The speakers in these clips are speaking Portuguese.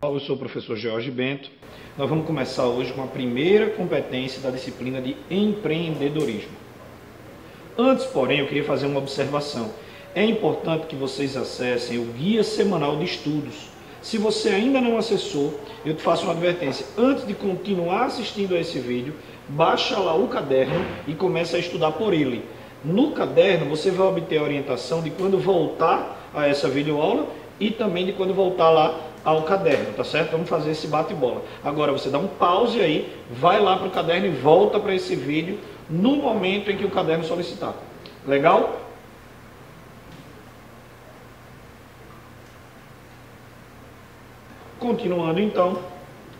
Eu sou o professor Jorge Bento. Nós vamos começar hoje com a primeira competência da disciplina de empreendedorismo. Antes, porém, eu queria fazer uma observação. É importante que vocês acessem o Guia Semanal de Estudos. Se você ainda não acessou, eu te faço uma advertência. Antes de continuar assistindo a esse vídeo, baixa lá o caderno e começa a estudar por ele. No caderno, você vai obter a orientação de quando voltar a essa videoaula e também de quando voltar lá ao caderno, tá certo? Vamos fazer esse bate-bola. Agora você dá um pause aí, vai lá para o caderno e volta para esse vídeo no momento em que o caderno solicitar. Legal? Continuando então,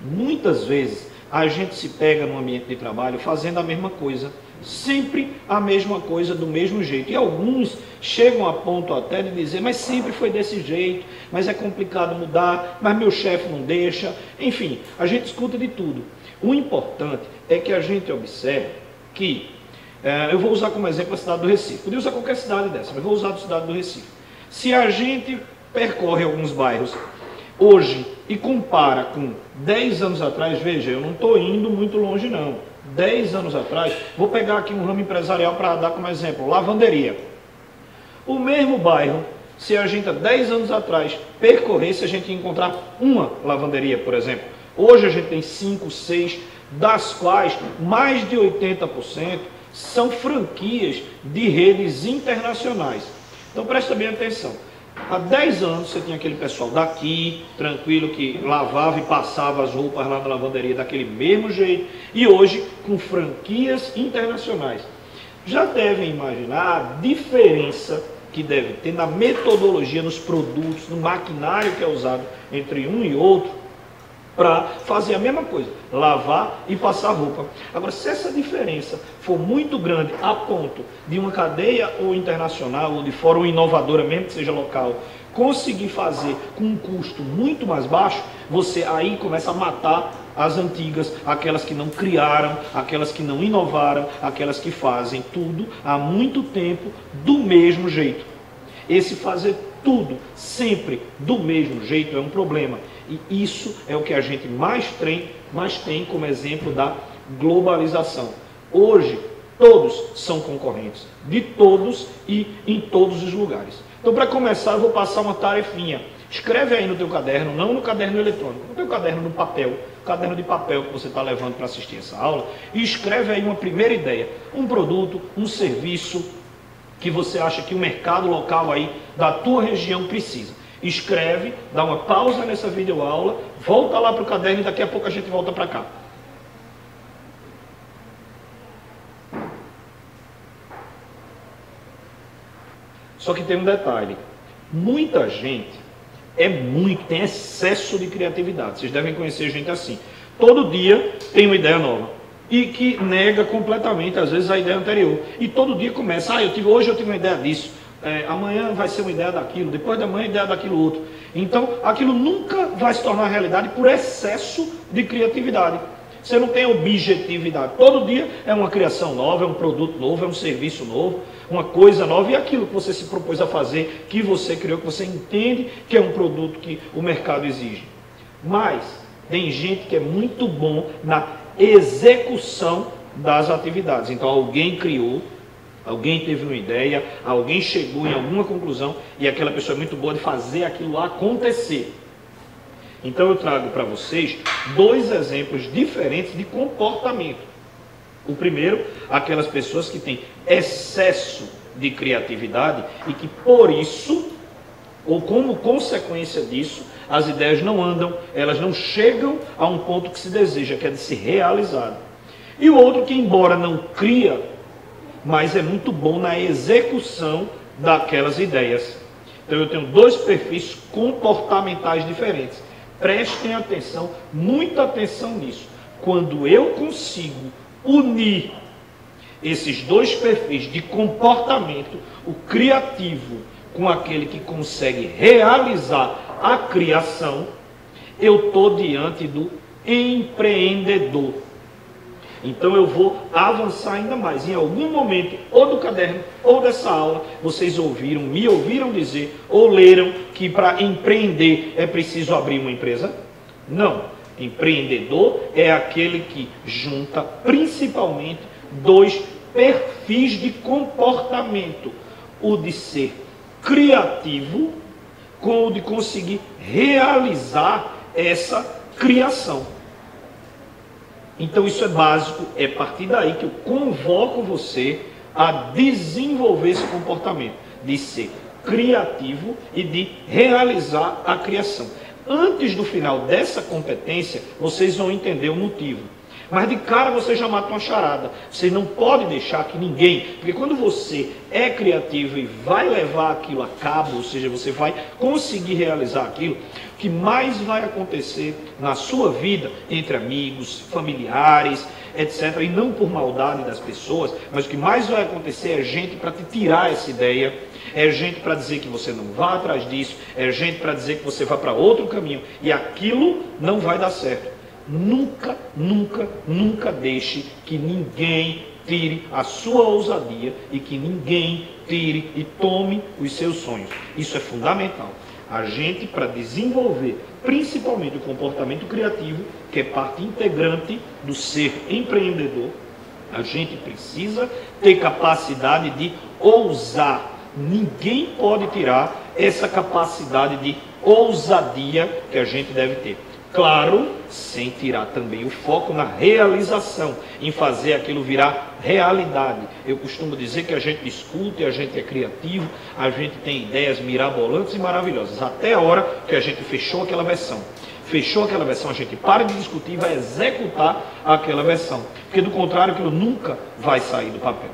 muitas vezes a gente se pega no ambiente de trabalho fazendo a mesma coisa, sempre a mesma coisa do mesmo jeito. E alguns chegam a ponto até de dizer, mas sempre foi desse jeito, mas é complicado mudar, mas meu chefe não deixa. Enfim, a gente escuta de tudo. O importante é que a gente observe que, eu vou usar como exemplo a cidade do Recife. Podia usar qualquer cidade dessa, mas vou usar a cidade do Recife. Se a gente percorre alguns bairros hoje e compara com 10 anos atrás, veja, eu não estou indo muito longe não. 10 anos atrás, vou pegar aqui um ramo empresarial para dar como exemplo, lavanderia. O mesmo bairro, se a gente há 10 anos atrás percorresse, a gente ia encontrar uma lavanderia, por exemplo. Hoje a gente tem 5, 6, das quais mais de 80% são franquias de redes internacionais. Então presta bem atenção. Há 10 anos você tinha aquele pessoal daqui, tranquilo, que lavava e passava as roupas lá na lavanderia daquele mesmo jeito. E hoje, com franquias internacionais. Já devem imaginar a diferença que deve ter na metodologia, nos produtos, no maquinário que é usado entre um e outro, para fazer a mesma coisa, lavar e passar roupa. Agora, se essa diferença for muito grande a ponto de uma cadeia ou internacional, ou de fora uma inovadora, mesmo que seja local, conseguir fazer com um custo muito mais baixo, você aí começa a matar as antigas, aquelas que não criaram, aquelas que não inovaram, aquelas que fazem tudo há muito tempo do mesmo jeito. Esse fazer tudo sempre do mesmo jeito é um problema. E isso é o que a gente mais tem como exemplo da globalização. Hoje, todos são concorrentes, de todos e em todos os lugares. Então, para começar, eu vou passar uma tarefinha. Escreve aí no teu caderno, não no caderno eletrônico, no teu caderno no papel, caderno de papel que você está levando para assistir essa aula, e escreve aí uma primeira ideia, um produto, um serviço que você acha que o mercado local aí da tua região precisa. Escreve, dá uma pausa nessa videoaula, volta lá para o caderno e daqui a pouco a gente volta para cá. Só que tem um detalhe, muita gente tem excesso de criatividade. Vocês devem conhecer gente assim. Todo dia tem uma ideia nova e que nega completamente, às vezes, a ideia anterior. E todo dia começa, hoje eu tive uma ideia disso. Amanhã vai ser uma ideia daquilo, depois da manhã ideia daquilo outro. Então, aquilo nunca vai se tornar realidade por excesso de criatividade. Você não tem objetividade. Todo dia é uma criação nova, é um produto novo, é um serviço novo, uma coisa nova. E aquilo que você se propôs a fazer, que você criou, que você entende que é um produto que o mercado exige. Mas tem gente que é muito bom na execução das atividades. Então, alguém criou, alguém teve uma ideia, alguém chegou em alguma conclusão e aquela pessoa é muito boa de fazer aquilo acontecer. Então eu trago para vocês dois exemplos diferentes de comportamento. O primeiro, aquelas pessoas que têm excesso de criatividade e que por isso, ou como consequência disso, as ideias não andam, elas não chegam a um ponto que se deseja, que é de ser realizado. E o outro que, embora não cria, mas é muito bom na execução daquelas ideias. Então eu tenho dois perfis comportamentais diferentes. Prestem atenção, muita atenção nisso. Quando eu consigo unir esses dois perfis de comportamento, o criativo com aquele que consegue realizar a criação, eu estou diante do empreendedor. Então eu vou avançar ainda mais. Em algum momento, ou do caderno, ou dessa aula, vocês me ouviram dizer, ou leram, que para empreender é preciso abrir uma empresa? Não. Empreendedor é aquele que junta principalmente dois perfis de comportamento: o de ser criativo com o de conseguir realizar essa criação. Então isso é básico, é a partir daí que eu convoco você a desenvolver esse comportamento de ser criativo e de realizar a criação. Antes do final dessa competência, vocês vão entender o motivo. Mas de cara você já mata uma charada. Você não pode deixar que ninguém... Porque quando você é criativo e vai levar aquilo a cabo, ou seja, você vai conseguir realizar aquilo, o que mais vai acontecer na sua vida, entre amigos, familiares, etc., e não por maldade das pessoas, mas o que mais vai acontecer é gente para te tirar essa ideia, é gente para dizer que você não vá atrás disso, é gente para dizer que você vá para outro caminho, e aquilo não vai dar certo. Nunca, nunca, nunca deixe que ninguém tire a sua ousadia e que ninguém tire e tome os seus sonhos. Isso é fundamental. A gente, para desenvolver principalmente o comportamento criativo, que é parte integrante do ser empreendedor, a gente precisa ter capacidade de ousar. Ninguém pode tirar essa capacidade de ousadia que a gente deve ter. Claro, sem tirar também o foco na realização, em fazer aquilo virar realidade. Eu costumo dizer que a gente discute, a gente é criativo, a gente tem ideias mirabolantes e maravilhosas, até a hora que a gente fechou aquela versão. Fechou aquela versão, a gente para de discutir e vai executar aquela versão. Porque do contrário, aquilo nunca vai sair do papel.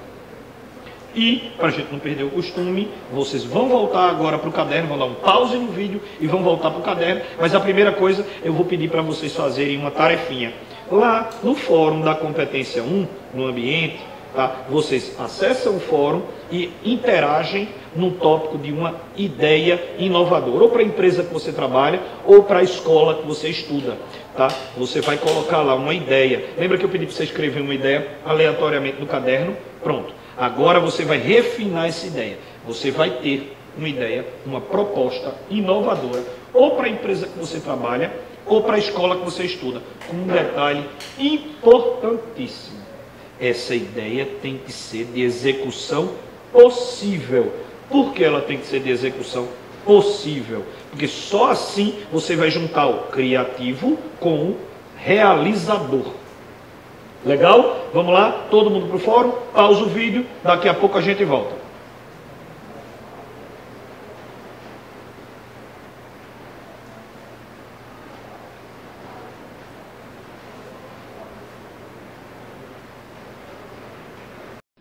E, para a gente não perder o costume, vocês vão voltar agora para o caderno, vão dar um pause no vídeo e vão voltar para o caderno. Mas a primeira coisa, eu vou pedir para vocês fazerem uma tarefinha. Lá no fórum da competência 1, no ambiente, tá? Vocês acessam o fórum e interagem no tópico de uma ideia inovadora, ou para a empresa que você trabalha, ou para a escola que você estuda. Tá? Você vai colocar lá uma ideia. Lembra que eu pedi para você escrever uma ideia aleatoriamente no caderno? Pronto. Agora você vai refinar essa ideia. Você vai ter uma ideia, uma proposta inovadora, ou para a empresa que você trabalha, ou para a escola que você estuda. Com um detalhe importantíssimo. Essa ideia tem que ser de execução possível. Por que ela tem que ser de execução possível? Porque só assim você vai juntar o criativo com o realizador. Legal? Vamos lá, todo mundo para o fórum, pausa o vídeo, daqui a pouco a gente volta.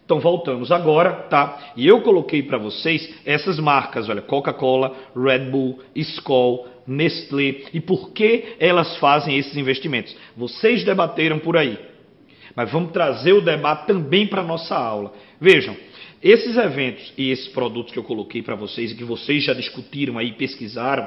Então voltamos agora, tá? E eu coloquei para vocês essas marcas, olha, Coca-Cola, Red Bull, Skol, Nestlé, e por que elas fazem esses investimentos. Vocês debateram por aí. Mas vamos trazer o debate também para a nossa aula. Vejam, esses eventos e esses produtos que eu coloquei para vocês e que vocês já discutiram aí, pesquisaram,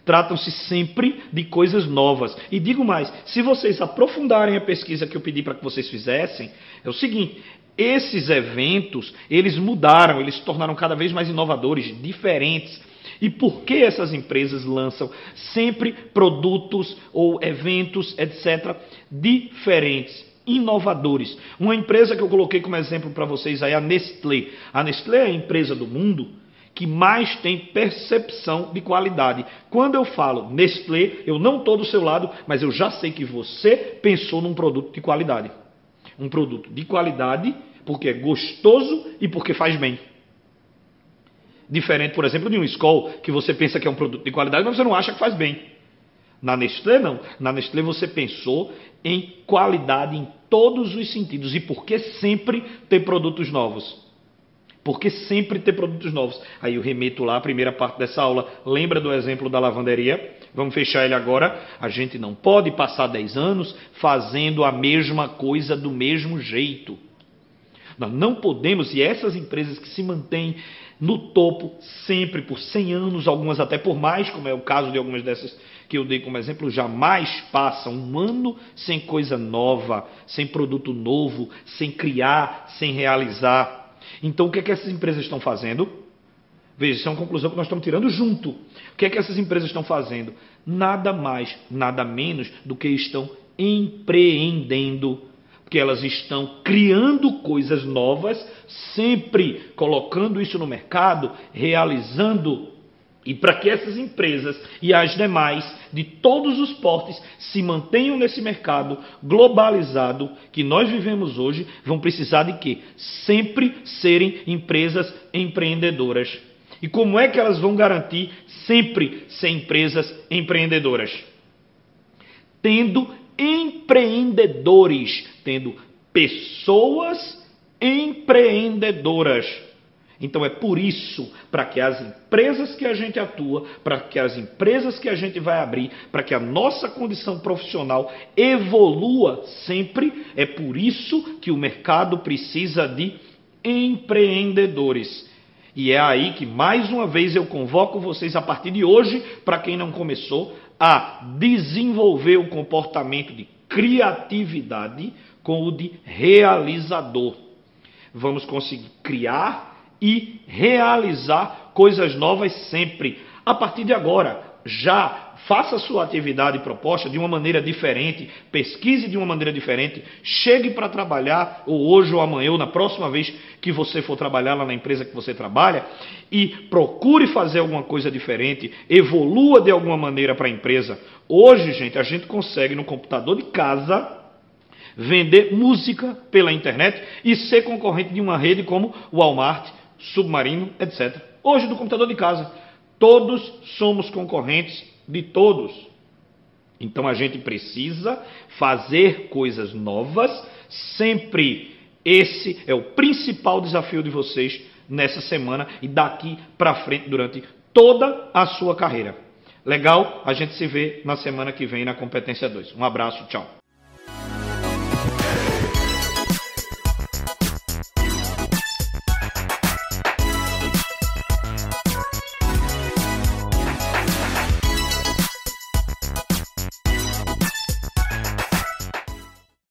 tratam-se sempre de coisas novas. E digo mais, se vocês aprofundarem a pesquisa que eu pedi para que vocês fizessem, é o seguinte, esses eventos, eles mudaram, eles se tornaram cada vez mais inovadores, diferentes. E por que essas empresas lançam sempre produtos ou eventos, etc., diferentes? Inovadores. Uma empresa que eu coloquei como exemplo para vocês aí é a Nestlé. A Nestlé é a empresa do mundo que mais tem percepção de qualidade. Quando eu falo Nestlé, eu não estou do seu lado, mas eu já sei que você pensou num produto de qualidade. Um produto de qualidade porque é gostoso e porque faz bem. Diferente, por exemplo, de um Skol, que você pensa que é um produto de qualidade, mas você não acha que faz bem. Na Nestlé, não. Na Nestlé você pensou em qualidade em todos os sentidos. E por que sempre ter produtos novos? Por que sempre ter produtos novos? Aí eu remeto lá a primeira parte dessa aula. Lembra do exemplo da lavanderia? Vamos fechar ele agora. A gente não pode passar 10 anos fazendo a mesma coisa do mesmo jeito. Nós não podemos, e essas empresas que se mantêm no topo sempre por 100 anos, algumas até por mais, como é o caso de algumas dessas que eu dei como exemplo, jamais passam um ano sem coisa nova, sem produto novo, sem criar, sem realizar. Então o que é que essas empresas estão fazendo? Veja, isso é uma conclusão que nós estamos tirando junto. O que é que essas empresas estão fazendo? Nada mais, nada menos do que estão empreendendo. Porque elas estão criando coisas novas, sempre colocando isso no mercado, realizando. E para que essas empresas e as demais, de todos os portes, se mantenham nesse mercado globalizado que nós vivemos hoje, vão precisar de quê? Sempre serem empresas empreendedoras. E como é que elas vão garantir sempre ser empresas empreendedoras? Tendo empreendedores, tendo pessoas empreendedoras. Então é por isso, para que as empresas que a gente atua, para que as empresas que a gente vai abrir, para que a nossa condição profissional evolua sempre, é por isso que o mercado precisa de empreendedores. E é aí que mais uma vez eu convoco vocês a partir de hoje, para quem não começou, a desenvolver o comportamento de criatividade com o de realizador. Vamos conseguir criar e realizar coisas novas sempre. A partir de agora, já faça a sua atividade proposta de uma maneira diferente, pesquise de uma maneira diferente, chegue para trabalhar, ou hoje ou amanhã, ou na próxima vez que você for trabalhar lá na empresa que você trabalha, e procure fazer alguma coisa diferente, evolua de alguma maneira para a empresa. Hoje, gente, a gente consegue no computador de casa vender música pela internet e ser concorrente de uma rede como Walmart, Submarino, etc. Hoje, do computador de casa, todos somos concorrentes de todos. Então a gente precisa fazer coisas novas sempre. Esse é o principal desafio de vocês nessa semana e daqui para frente durante toda a sua carreira. Legal? A gente se vê na semana que vem na Competência 2. Um abraço, tchau.